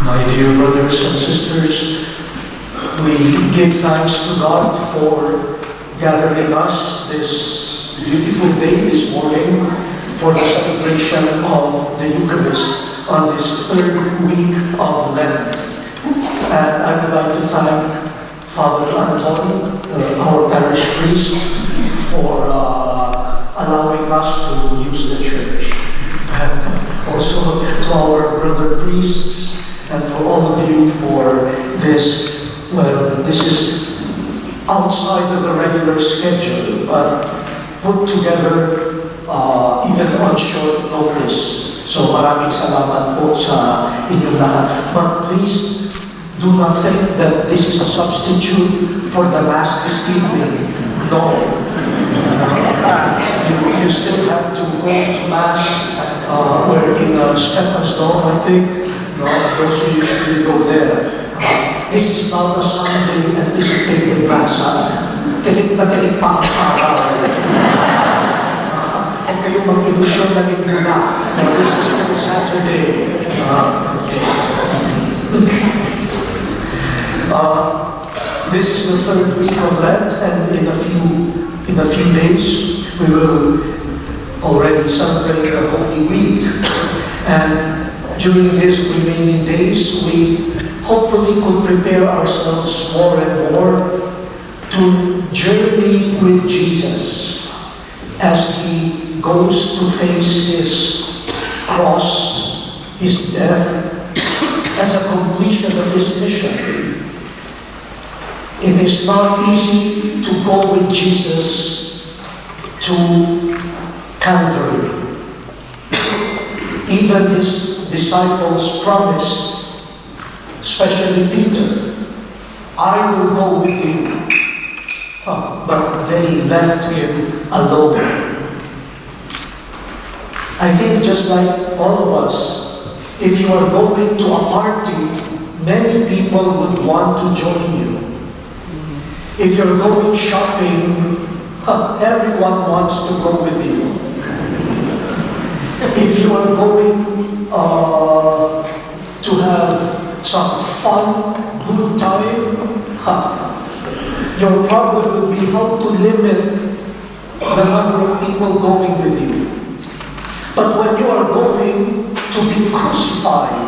My dear brothers and sisters, we give thanks to God for gathering us this beautiful day, this morning, for the celebration of the Eucharist on this third week of Lent. And I would like to thank Father Anton, our parish priest, for allowing us to use the church. And also to our brother priests, and for all of you for this. Well, this is outside of the regular schedule, but put together even on short notice. So maraming salamat po sa inyong lahat. But please do not think that this is a substitute for the Mass this evening. No. You still have to go to Mass. We're in Stephen's Dome, I think. No, those who usually go there. This is not a Sunday anticipated Mass. Tinik na tinik pa ang araw. Huwag kayong mag-ilusyon na rin muna. This is still Saturday. This is the third week of Lent, and in a few days we will already celebrate the Holy Week. And during these remaining days, we hopefully could prepare ourselves more and more to journey with Jesus as He goes to face His cross, His death, as a completion of His mission. It is not easy to go with Jesus to Calvary. Even His disciples promised, especially Peter, I will go with you. But they left Him alone. I think just like all of us, if you are going to a party, many people would want to join you. If you're going shopping, everyone wants to go with you. If you are going to have some fun, good time, your problem will be how to limit the number of people going with you. But when you are going to be crucified,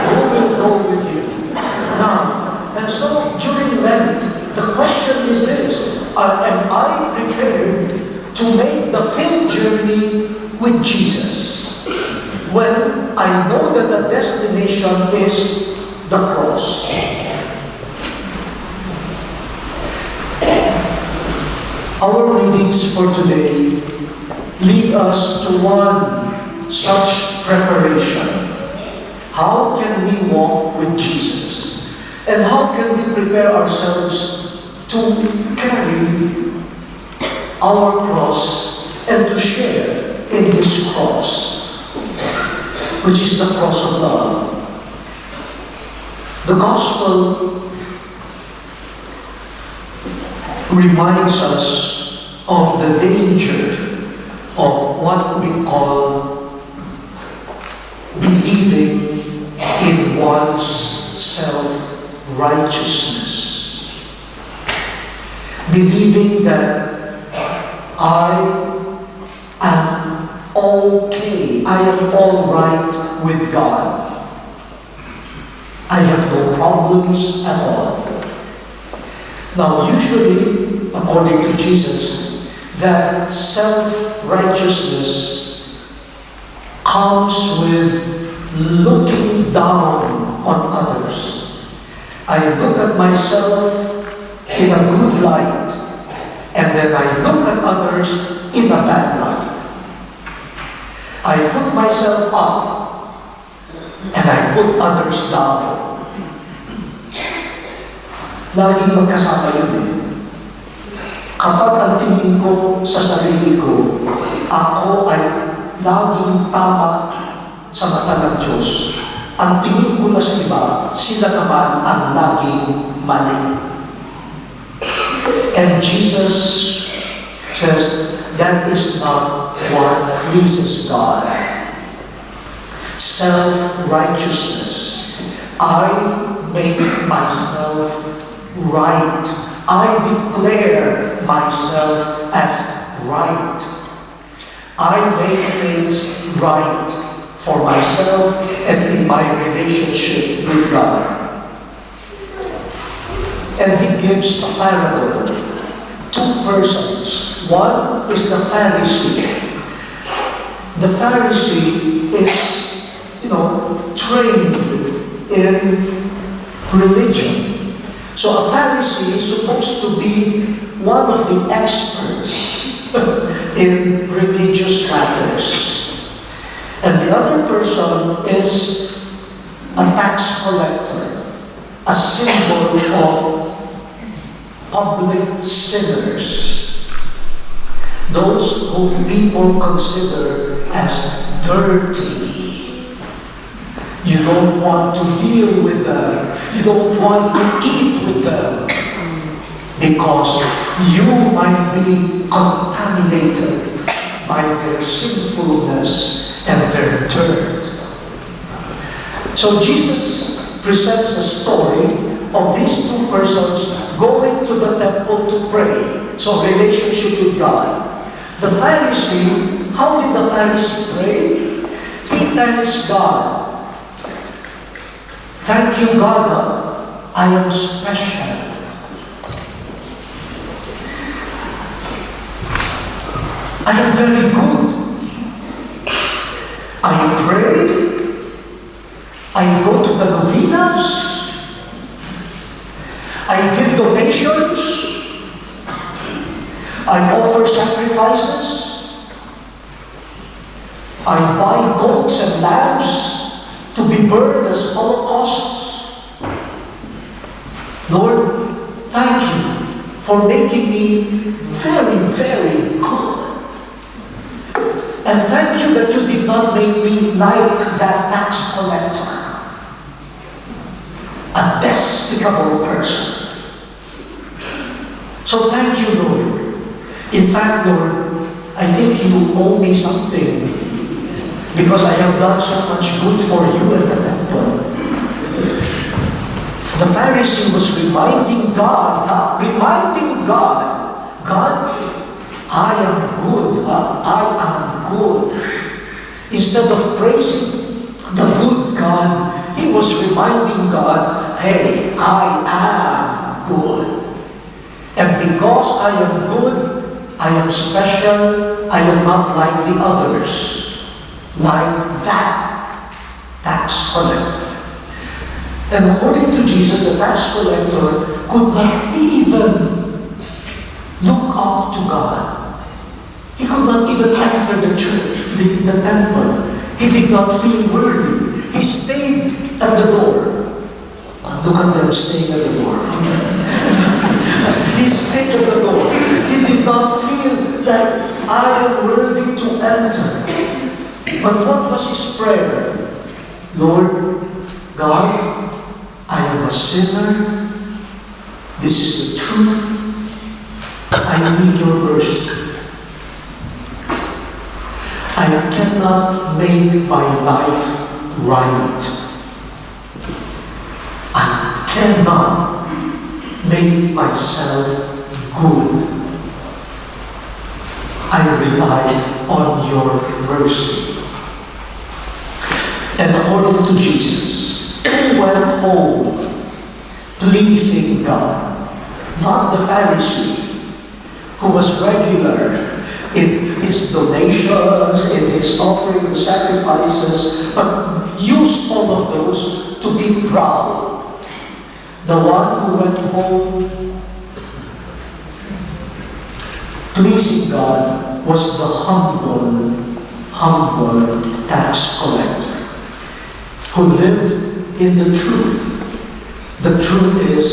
who will go with you? Now, and so during Lent, the question is this: am I prepared to make the full journey with Jesus when I know that the destination is the cross? Our readings for today lead us to one such preparation. How can we walk with Jesus? And how can we prepare ourselves to carry our cross and to share in His cross, which is the cross of love? The Gospel reminds us of the danger of what we call believing in one's self-righteousness. Believing that I am okay, I am all right with God. I have no problems at all. Now, usually, according to Jesus, that self-righteousness comes with looking down on others. I look at myself in a good light, and then I look at others in a bad light. I put myself up, and I put others down. Laging magkasama yun eh. Kapag ang tingin ko sa sarili ko, ako ay laging tama sa mata ng Diyos. Ang tingin ko na sa iba, sila naman ang laging mali. And Jesus says, that is not what pleases God. Self-righteousness. I make myself right. I declare myself as right. I make things right for myself and in my relationship with God. And he gives a parable. Two persons. One is the Pharisee. The Pharisee is, trained in religion. So a Pharisee is supposed to be one of the experts in religious matters. And the other person is a tax collector, a symbol of public sinners, those whom people consider as dirty. You don't want to deal with them. You don't want to eat with them because you might be contaminated by their sinfulness and their dirt. So Jesus presents a story of these two persons going to the temple to pray. So relationship with God. The Pharisee, how did the Pharisee pray? He thanks God. Thank you, God, I am special. I am very good. I pray. I go to the novenas. I give donations. I offer sacrifices. I buy goats and lambs to be burned as holocausts. Lord, thank you for making me very, very good. And thank you that you did not make me like that tax collector, a despicable person. So thank you, Lord. In fact, Lord, I think you owe me something because I have done so much good for you at the temple. The Pharisee was reminding God, God, I am good. I am good. Instead of praising the good God, he was reminding God, hey, I am good. And because I am good, I am special, I am not like the others. Like that tax collector. And according to Jesus, the tax collector could not even look up to God. He could not even enter the church, the temple. He did not feel worthy. He stayed at the door. Look at them staying at the door. He stayed at the door. He did not feel that I am worthy to enter. But what was his prayer? Lord, God, I am a sinner. This is the truth. I need your mercy. I cannot make my life right. I cannot make myself good. I rely on your mercy. And according to Jesus, he went home pleasing God, not the Pharisee, who was regular in his donations, in his offering the sacrifices, but used all of those to be proud. The one who went home pleasing God was the humble tax collector who lived in the truth. The truth is,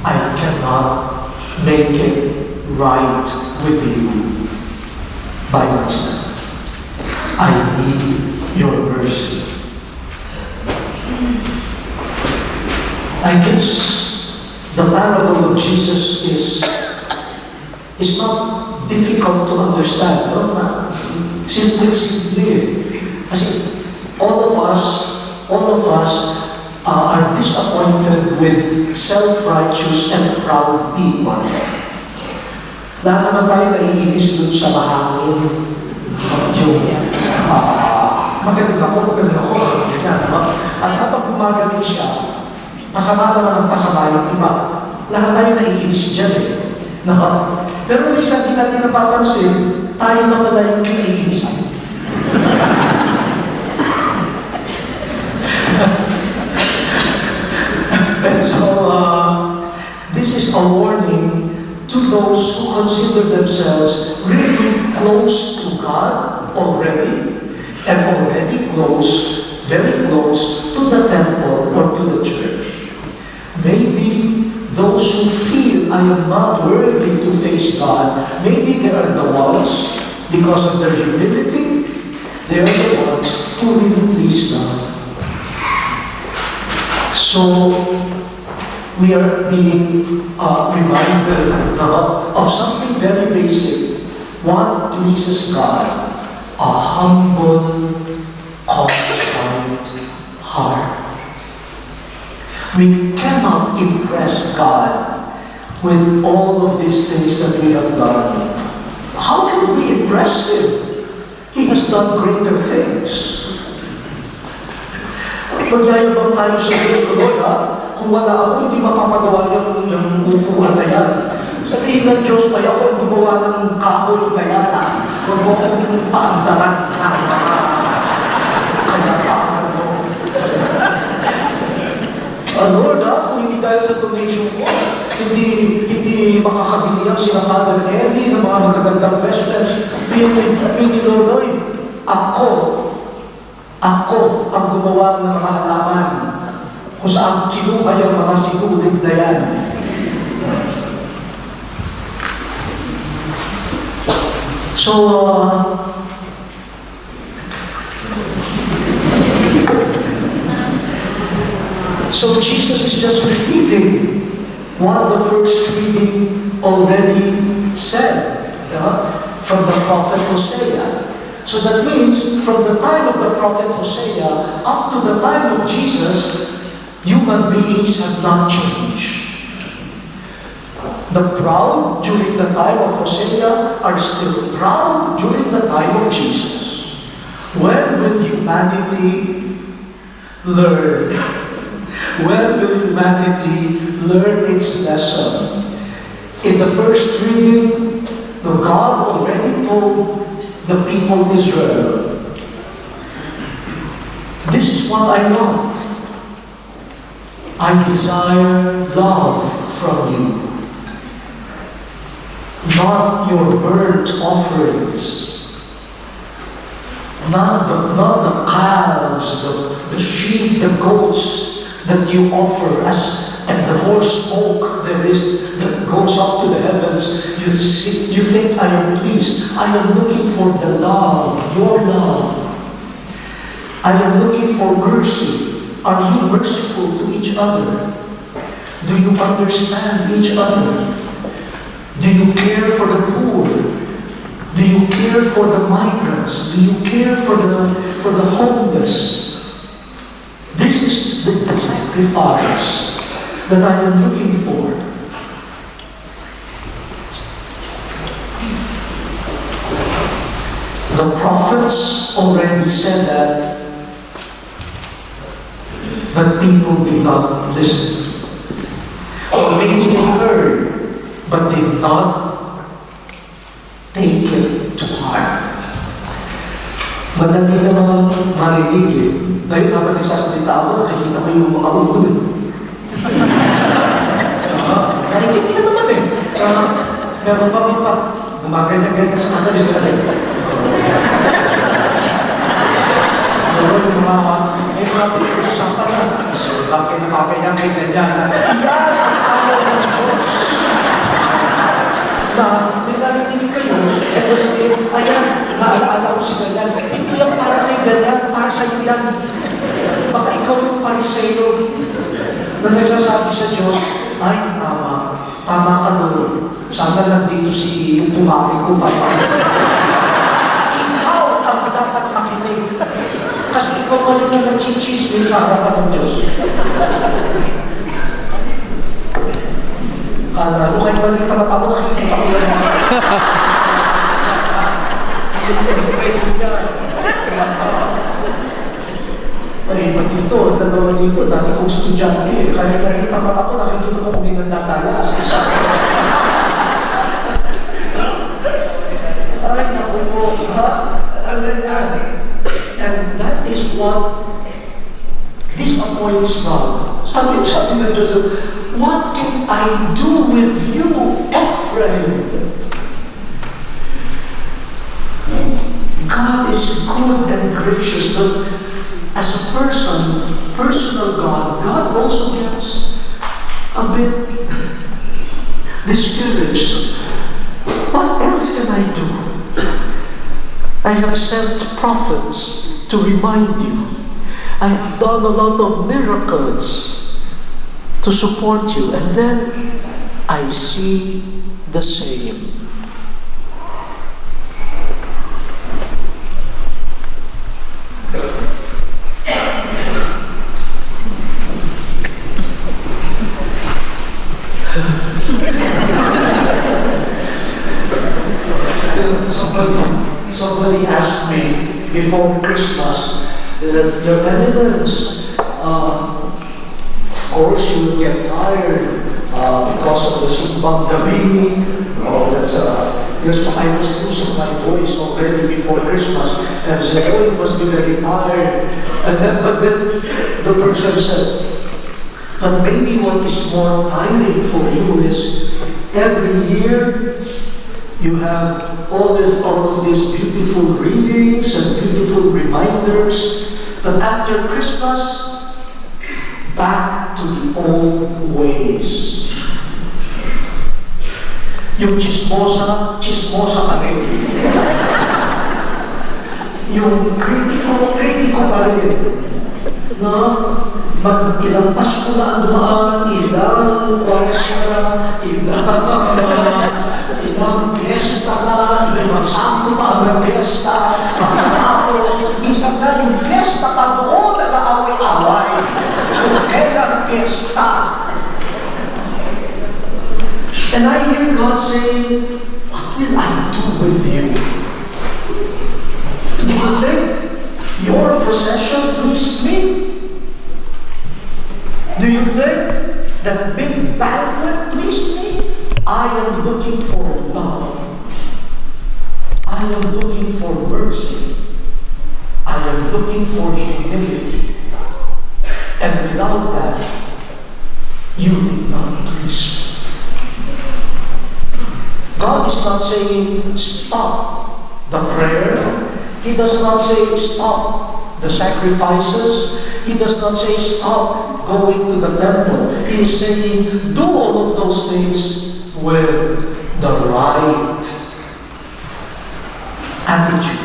I cannot make it right with you by myself. I need your mercy. I guess the parable of Jesus is not difficult to understand. No? Simple eh. Kasi all of us are disappointed with self-righteous and proud people. Lahat naman tayo naiinis dun sa mahangin. Yung magaling ako, ganyan. At kapag gumagaling siya, pasama naman ang pasama yung iba. Lahat tayo naiinis dyan eh. Pero minsan di natin napapansin, tayo na pala yung naiinis. So, this is a warning to those who consider themselves really close to God already, and already close, very close to the temple or to the church. Maybe those who feel I am not worthy to face God, maybe they are the ones, because of their humility, they are the ones who really please God. So, we are being reminded of something very basic. What pleases God? A humble, contrite heart. We cannot impress God with all of these things that we have done. How can we impress Him? He has done greater things. Magyayabang tayo sa Diyos, Lord, kung wala ako, hindi mapapagawa yung upuan na yan. Sabihin ng Diyos, may ako gumawa ng kahoy na yata. Huwag mo akong paandaran na kanapangan mo. Lord, kung hindi dahil sa donation ko, hindi makakabili ang sila Father Kelly ng mga magagandang vestments. Hindi, Lord, ako ang gumawa ng mga halaman kung saan kinuha yung mga sinulid na yan. So Jesus is just repeating what the first reading already said from the prophet Hosea. So that means, from the time of the prophet Hosea up to the time of Jesus, human beings have not changed. The proud during the time of Hosea are still proud during the time of Jesus. When will humanity learn? When will humanity learn its lesson? In the first reading, the God already told the people of Israel, this is what I want. I desire love from you. Not your burnt offerings. Not the calves, the sheep, the goats that you offer and the more smoke there is that goes up to the heavens, you think I am pleased. I am looking for the love, your love. I am looking for mercy. Are you merciful to each other? Do you understand each other? Do you care for the poor? Do you care for the migrants? Do you care for the homeless? This is the sacrifice that I am looking for. The prophets already said that, but people did not listen. Or maybe they heard, but did not take it to heart. Madali naman marinig eh. Ngayon naman nagsasalita ako, nakikita ko yung mga ugol. Nakikita naman eh. Meron pa rin pa, gumaganyan-ganyan sa kanila. Meron yung mga pinag-usapan na, so bakit napapayang kay ganyan na, yan ang ayaw ng Diyos. Na may narinig kayo, eto sabihin, ayan, naalala ko si ganyan. Hindi lang para kay ganyan, para sa iyo yan. Baka ikaw yung pariseyo na nagsasabi sa Diyos, ay, tama ka Lord. Sana nandito si yung kumari ko pa. Ikaw ang dapat makinig. Kasi ikaw pa rin na nag-chismis sa harapan ng Diyos. Kala mo kahit maliit ang mata ko, nakikita ko lang. Ay, pag dito, dalawa dito, dati kong estudyante, kahit maliit ang mata ko, nakikita ko kung may nagdadala sa isa. Ay, naku po, ha? And that is what disappoints God. Sabi ng Diyos, what can I do with you, Ephraim? God is good and gracious, but as a person, personal God, God also gets a bit discouraged. What else can I do? I have sent prophets to remind you. I have done a lot of miracles to support you, and then I see the same. Somebody asked me before Christmas, Your Eminence, of course you will get tired because of the simbang gabi, yes, I was losing my voice already before Christmas, and I said, oh, you must be very tired. But then the person said, but maybe what is more tiring for you is every year you have all of these beautiful readings and beautiful reminders, but after Christmas, back to the old ways. Yung chismosa pa rin. Yung kritiko pa rin. Na, ilang Pasko na ang dumaan, ilang Kwaresma, ilang fiesta na, ilang santo pa ang fiesta, tapos, minsan na yung fiesta pa doon, nag-aaway-away. Kung kailang fiesta. And I hear God saying, what will I do with you? Do you think your procession pleased me? Do you think that big banquet pleased me? I am looking for love. I am looking for mercy. I am looking for humility. And without that, you did not please me. God is not saying, stop the prayer. He does not say, stop the sacrifices. He does not say, stop going to the temple. He is saying, do all of those things with the right attitude,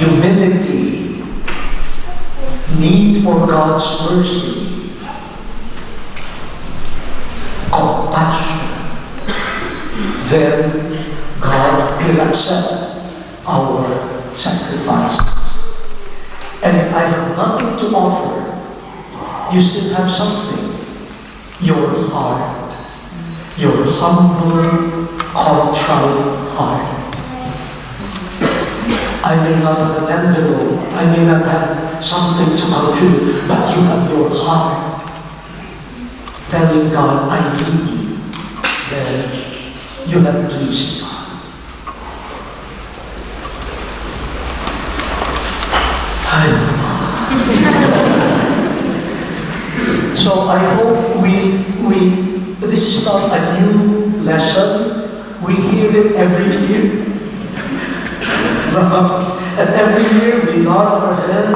humility, need for God's mercy, compassion. Then God will accept our sacrifice. And if I have nothing to offer, you still have something. Your heart. Your humble, contrite heart. I may not have an envelope, I may not have something to contribute, but you have your heart telling God, I need you. Then you have pleased God. So I hope this is not a new lesson. We hear it every year. And every year we nod our head.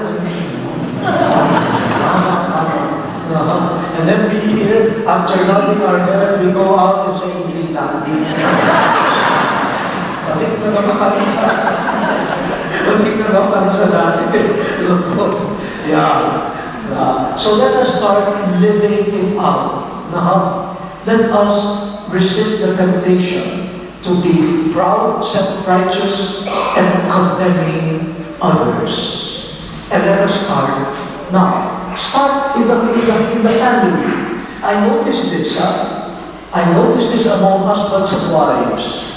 And every year, after nodding our head, we go out and say, hindi na. Balik na naman sa dati. Yeah. So let us start living it out. Now, let us resist the temptation to be proud, self-righteous, and condemning others. And let us start now. Start in the family. I noticed this, I noticed this among husbands and wives.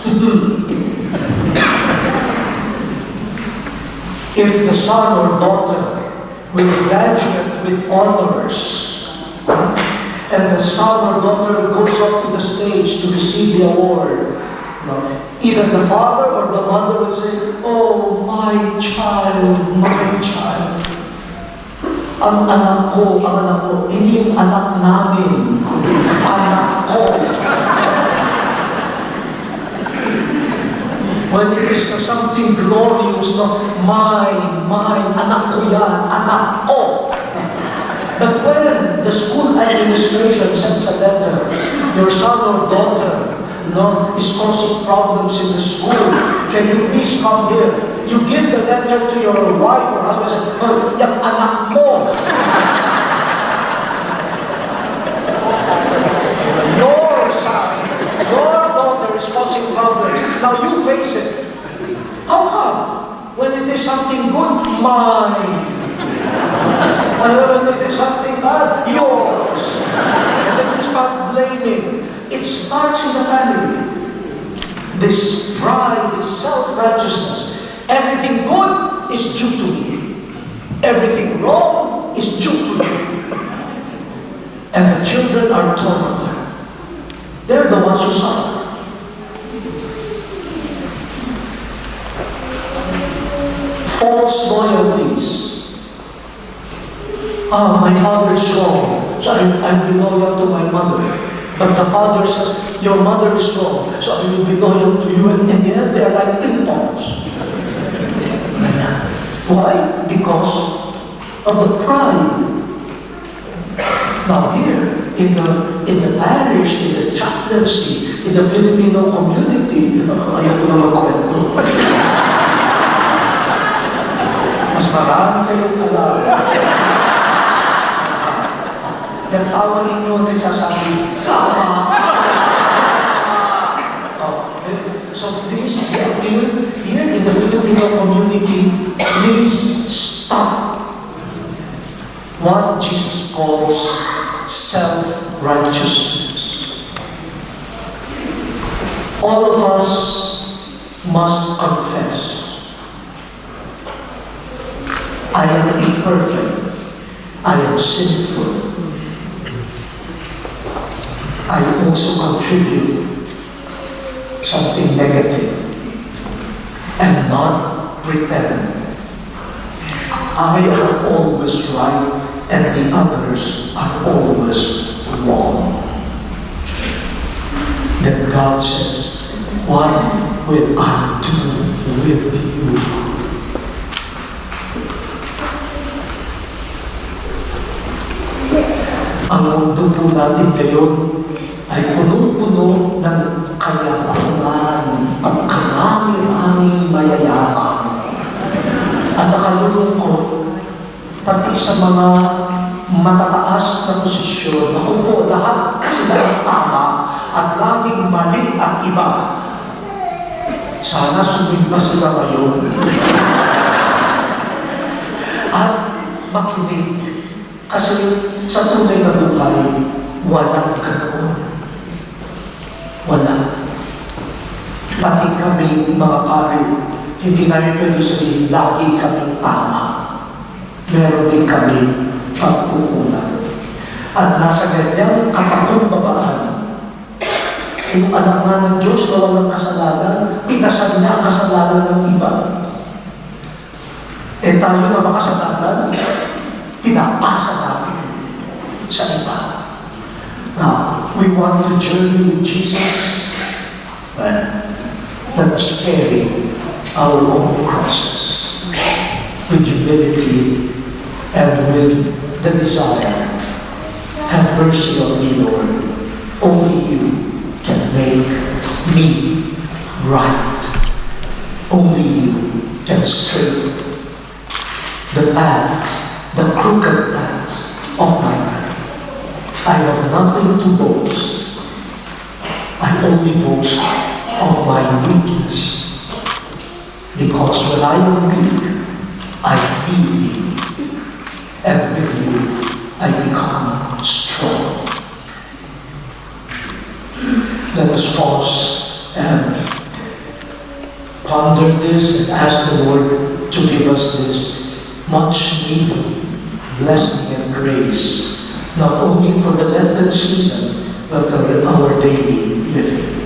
If the son or daughter will graduate with honors, and the son or daughter goes up to the stage to receive the award, either the father or the mother will say, "Oh, my child, my child." Ang anak ko, hindi yung anak namin, anak ko. When it is something glorious, mine, anak ko yan, anak ko. But when the school administration sends a letter, your son or daughter is causing problems in the school, can you please come here? You give the letter to your wife or husband and say, "Oh, yung anak mo." Your son, your daughter is causing problems. Now you face it. How come? When it is something good, mine. And when it is something bad, yours. And then you start blaming. It starts in the family. This pride, this self-righteousness. Everything good is due to me. Everything wrong is due to me. And the children are torn apart. They're the ones who suffer. False loyalties. My father is wrong, so I'll be loyal to my mother. But the father says, your mother is wrong, so I will be loyal to you. And in the end, they're like ping-pongs. Why? Because of the pride. Now here, in the parish, in the chaplaincy, in the Filipino community, ayaw ko na magkwento. Mas marami kayong alam. Yung tawa ninyo nagsasabi, tama! So please, the appeal here in the Filipino community, please stop what Jesus calls self-righteousness. All of us must confess, I am imperfect, I am sinful. I also contribute something negative and not pretend I am always right and the others are always wrong. Then God says, what will I do with you? Ang mundo po natin ngayon ay punong-puno ng kayabangan, pagkarami-raming mayayabang. At nakalulungkot, pati sa mga matataas na posisyon, ako po, lahat sila ang tama at laging mali ang iba. Sana sumigpa sila ngayon. At makinig. Kasi sa tunay na buhay, walang ganoon. Wala. Pati kami mga pare, hindi namin pwede sabihin, lagi kami tama. Meron din kami pagkukulang. At nasa ganyang kapakumbabaan, yung anak nga ng Diyos na walang kasalanan, pinasan niya ang kasalanan ng iba. Eh tayo na makasalanan, pinapasa natin sa iba. Now, we want to journey with Jesus. Well, let us carry our own crosses with humility and with the desire. Have mercy on me, Lord. Only you can make me right. Only you can straighten the paths, the crooked paths of my life. I have nothing to boast. I only boast of my weakness, because when I am weak, I need you, and with you, I become strong. Let us pause and ponder this and ask the Lord to give us this much needed blessing and grace, not only for the Lenten season, but our daily living.